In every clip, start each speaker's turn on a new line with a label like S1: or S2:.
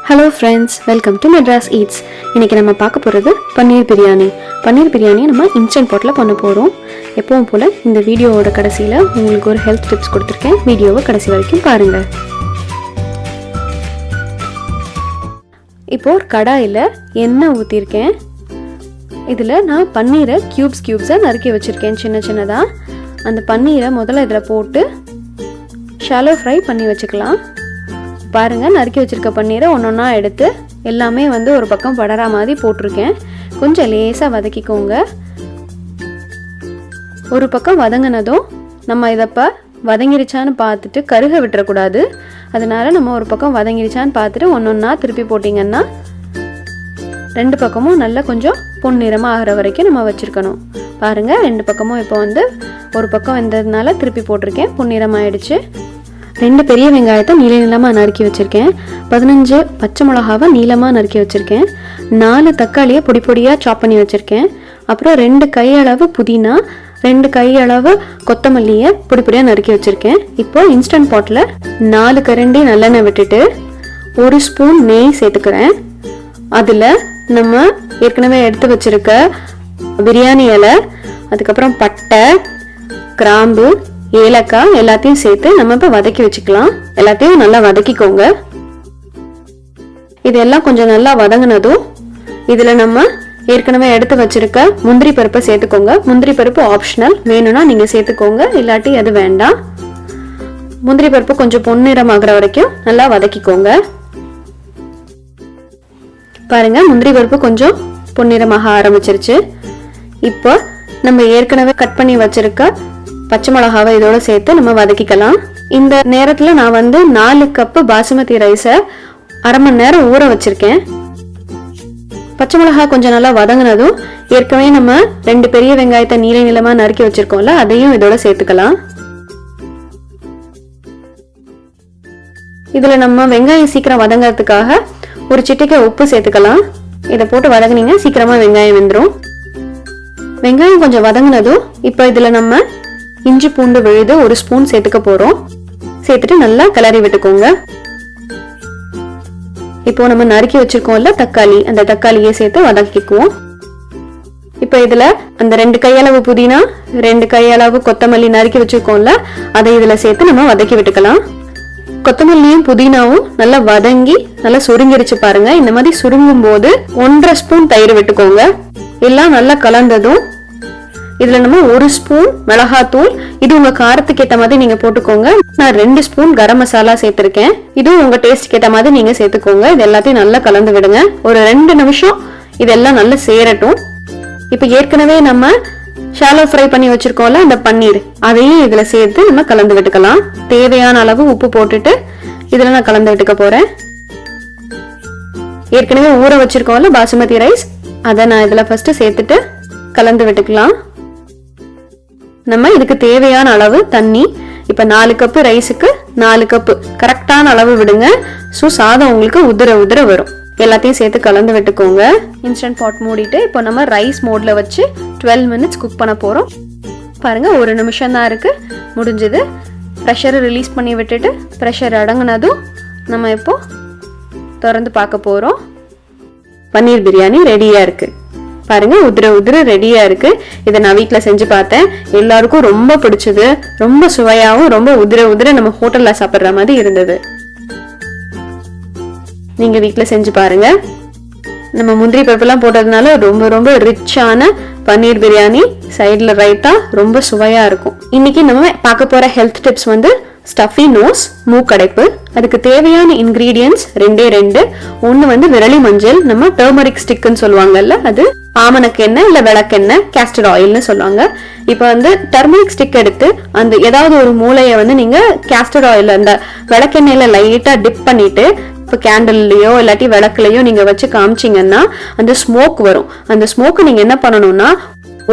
S1: Hello friends, welcome to Madras Eats. இன்னைக்கு நம்ம பார்க்க போறது பன்னீர் பிரியாணி. பன்னீர் பிரியாணி நம்ம இன்ஸ்டன்ட் பாட்ல பண்ண போறோம். எப்பவும் போல இந்த வீடியோவோட கடைசில உங்களுக்கு ஒரு ஹெல்த் டிப்ஸ் கொடுத்திருக்கேன். வீடியோவை கடைசி வரைக்கும் பாருங்க. இப்போ ஒரு கடாயில எண்ணெய் ஊத்திருக்கேன். இதுல நான் பன்னீரை கியூப்ஸா நறுக்கி வச்சிருக்கேன் சின்ன சின்னதா. அந்த பன்னீரை முதல்ல இதுல போட்டு ஷாலோ ஃப்ரை பண்ணி வச்சுக்கலாம். பாருங்க, நறுக்கி வச்சிருக்க பன்னீரை ஒன்னொன்னா எடுத்து எல்லாமே ஒரு பக்கம் படற மாதிரி போட்டிருக்கேன். கொஞ்சம் லேசாக வதக்கிக்கோங்க. ஒரு பக்கம் வதங்கினதும் நம்ம இதப்போ வதங்கிருச்சான்னு பார்த்துட்டு கருக விட்டுறக்கூடாது. அதனால நம்ம ஒரு பக்கம் வதங்கிருச்சான்னு பார்த்துட்டு ஒன்னொன்னா திருப்பி போட்டிங்கன்னா ரெண்டு பக்கமும் நல்லா கொஞ்சம் பொன்னிறமாக ஆகிற வரைக்கும் நம்ம வச்சுருக்கணும். பாருங்கள், ரெண்டு பக்கமும் இப்போ ஒரு பக்கம் வந்ததுனால திருப்பி போட்டிருக்கேன். பொன்னிறமாயிடுச்சு. 2 பெரிய வெங்காயத்தை நீளமாக நறுக்கி வச்சுருக்கேன். 15 பச்சை மிளகாவை நீளமாக நறுக்கி வச்சுருக்கேன். 4 தக்காளியை பொடி பொடியாக சாப் பண்ணி வச்சுருக்கேன். அப்புறம் 2 கையளவு புதினா, 2 கையளவு கொத்தமல்லியை பொடி பொடியாக நறுக்கி வச்சுருக்கேன். இப்போ இன்ஸ்டன்ட் பாட்டில் 4 கரண்டி நல்லெண்ணெய் விட்டுட்டு 1 ஸ்பூன் நெய் சேர்த்துக்கிறேன். அதில் நம்ம ஏற்கனவே எடுத்து வச்சுருக்க பிரியாணி இலை, அதுக்கப்புறம் பட்டை, கிராம்பு, ஏலக்காய் எல்லாத்தையும் சேர்த்து நம்ம இப்போ வதக்கி வச்சுக்கலாம். எல்லாத்தையும் நல்லா வதக்கிக்கோங்க. இதெல்லாம் கொஞ்சம் நல்லா வதங்கினதும் இதில் நம்ம ஏற்கனவே எடுத்து வச்சிருக்க முந்திரி பருப்பை சேர்த்துக்கோங்க. முந்திரி பருப்பு ஆப்ஷனல், வேணும்னா நீங்கள் சேர்த்துக்கோங்க, இல்லாட்டி அது வேண்டாம். முந்திரி பருப்பு கொஞ்சம் பொன்னிறமாகிற வரைக்கும் நல்லா வதக்கிக்கோங்க. பாருங்க, முந்திரி பருப்பு கொஞ்சம் பொன்னிறமாக ஆரம்பிச்சிருச்சு. இப்போ நம்ம ஏற்கனவே கட் பண்ணி வச்சிருக்க பச்சை மிளகாவை இதோட சேர்த்து நம்ம வதக்கிக்கலாம். இந்த நேரத்தில் நான் 4 கப்பு பாசுமதி ரைஸை அரை மணி நேரம் ஊற வச்சிருக்கேன். பச்சை மிளகா கொஞ்சம் நல்லா வதங்கினதும் ஏற்கனவே நம்ம 2 பெரிய வெங்காயத்தை நீளமாக நறுக்கி வச்சிருக்கோம்ல, அதையும் இதோட சேர்த்துக்கலாம். இதுல நம்ம வெங்காயம் சீக்கிரம் வதங்கிறதுக்காக ஒரு சிட்டிகை உப்பு சேர்த்துக்கலாம். இதை போட்டு வதங்கினீங்க சீக்கிரமா வெங்காயம் வெந்துடும். வெங்காயம் கொஞ்சம் வதங்கினதும் இப்போ இதுல நம்ம இஞ்சி பூண்டு விழுது 1 ஸ்பூன் சேர்த்துக்க போறோம். சேர்த்துட்டு நல்லா கிளறி விட்டுக்கோங்க. இப்போ நம்ம நறுக்கி வச்சிருக்கோம்ல தக்காளி, அந்த தக்காளியை சேர்த்து வதக்கிக்குவோம். இப்போ இதுல அந்த 2 கையளவு புதினா, 2 கையளவு கொத்தமல்லி நறுக்கி வச்சிருக்கோம்ல, அதை இதுல சேர்த்து நம்ம வதக்கி விட்டுக்கலாம். கொத்தமல்லியும் புதினாவும் நல்லா வதங்கி நல்லா சுருங்கிருச்சு பாருங்க. இந்த மாதிரி சுருங்கும் போது 1.5 ஸ்பூன் தயிர் விட்டுக்கோங்க. எல்லாம் நல்லா கலந்ததும் இதுல நம்ம 1 ஸ்பூன் மிளகாத்தூள், இது உங்க காரத்துக்கு ஏற்ற மாதிரி நீங்க போட்டுக்கோங்க. நான் 2 ஸ்பூன் கரம் மசாலா சேர்த்திருக்கேன். இதுவும் உங்க டேஸ்ட்க்கு ஏற்ற மாதிரி நீங்க சேர்த்துக்கோங்க. இது எல்லாத்தையும் நல்லா கலந்து விடுங்க. ஒரு 2 நிமிஷம் இதெல்லாம் நல்லா சேரட்டும். இப்ப ஏற்கனவே நம்ம ஷாலோ ஃப்ரை பண்ணி வச்சிருக்கோம்ல அந்த பன்னீர், அதையும் இதுல சேர்த்து நம்ம கலந்து விட்டுக்கலாம். தேவையான அளவு உப்பு போட்டுட்டு இதுல நான் கலந்து விட்டுக்க போறேன். ஏற்கனவே ஊற வச்சிருக்கோம்ல பாசுமதி ரைஸ், அதை நான் இதுல ஃபர்ஸ்ட் சேர்த்துட்டு கலந்து விட்டுக்கலாம். நம்ம இதுக்கு தேவையான அளவு தண்ணி, இப்ப 4 கப்பு ரைஸுக்கு 4 கப்பு கரெக்டான அளவு விடுங்க. ஸோ சாதம் உங்களுக்கு உதிர வரும். எல்லாத்தையும் சேர்த்து கலந்து விட்டுக்கோங்க. இன்ஸ்டன்ட் பாட் மூடிட்டு இப்போ நம்ம ரைஸ் மோட்ல வச்சு 12 மினிட்ஸ் குக் பண்ண போறோம். பாருங்க, 1 நிமிஷம் தான் இருக்கு, முடிஞ்சது. ப்ரெஷரை ரிலீஸ் பண்ணி விட்டுட்டு ப்ரெஷர் அடங்கினதும் நம்ம இப்போ திறந்து பார்க்க போறோம். பன்னீர் பிரியாணி ரெடியா இருக்கு. பாருங்க, உதிர ரெடியா இருக்கு. இதை நான் வீட்டுல செஞ்சு பார்த்தேன். எல்லாருக்கும் ரொம்ப பிடிச்சது. ரொம்ப சுவையாவும் ரொம்ப உதிர நம்ம ஹோட்டல்ல சாப்பிடுற மாதிரி இருந்தது. நீங்க வீட்டுல செஞ்சு பாருங்க. நம்ம முந்திரி பருப்பெல்லாம் போட்டதுனால ரொம்ப ரிச்சான பன்னீர் பிரியாணி, சைட்ல ரைத்தா, ரொம்ப சுவையா இருக்கும். இன்னைக்கு நம்ம பார்க்க போற ஹெல்த் டிப்ஸ் ஸ்டஃபி நோஸ், மூக்கடைப்பு. அதுக்கு தேவையான இன்கிரீடியன்ஸ் 2. ஒன்னு விரலி மஞ்சள், நம்ம டர்மரிக் ஸ்டிக்னு சொல்லுவாங்கல்ல, அது ஆமணக்கெண்ணெய் இல்ல விளக்கெண்ணெய், கேஸ்டர் ஆயில்னு சொல்லுவாங்க. இப்ப டர்மரிக் ஸ்டிக் எடுத்து அந்த ஏதாவது ஒரு மூளைய நீங்க கேஸ்டர் ஆயில் அந்த விளக்கெண்ணெயில லைட்டா டிப் பண்ணிட்டு இப்போ கேண்டல்லையோ இல்லாட்டி விளக்குலையோ நீங்க வச்சு காமிச்சிங்கன்னா அந்த ஸ்மோக் வரும். அந்த ஸ்மோக்கு நீங்க என்ன பண்ணணும்னா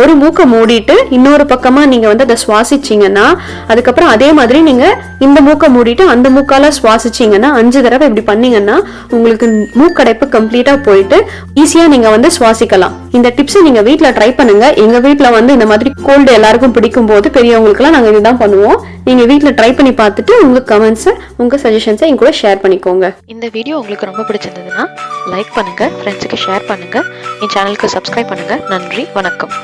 S1: ஒரு மூக்கை மூடிட்டு இன்னொரு பக்கமா நீங்க வந்து அதை சுவாசிச்சீங்கன்னா, அதுக்கப்புறம் அதே மாதிரி நீங்க இந்த மூக்கை மூடிட்டு அந்த மூக்கால சுவாசிச்சீங்கன்னா 5 தடவை இப்படி பண்ணீங்கன்னா உங்களுக்கு மூக்கடைப்பு கம்ப்ளீட்டா போயிட்டு ஈஸியா நீங்க வந்து சுவாசிக்கலாம். இந்த டிப்ஸ் நீங்க வீட்ல ட்ரை பண்ணுங்க. எங்க வீட்ல வந்து இந்த மாதிரி கோல்டு எல்லாருக்கும் பிடிக்கும் போது பெரியவங்களுக்கு எல்லாம் நாங்க இதுதான் பண்ணுவோம். நீங்க வீட்ல ட்ரை பண்ணி பார்த்துட்டு உங்க கமெண்ட்ஸ், உங்க சஜஷன்ஸை என் கூட ஷேர் பண்ணிக்கோங்க.
S2: இந்த வீடியோ உங்களுக்கு ரொம்ப பிடிச்சிருந்ததுன்னா லைக் பண்ணுங்க, ஃப்ரெண்ட்ஸுக்கு ஷேர் பண்ணுங்க, என் சேனலுக்கு சப்ஸ்கிரைப் பண்ணுங்க. நன்றி, வணக்கம்.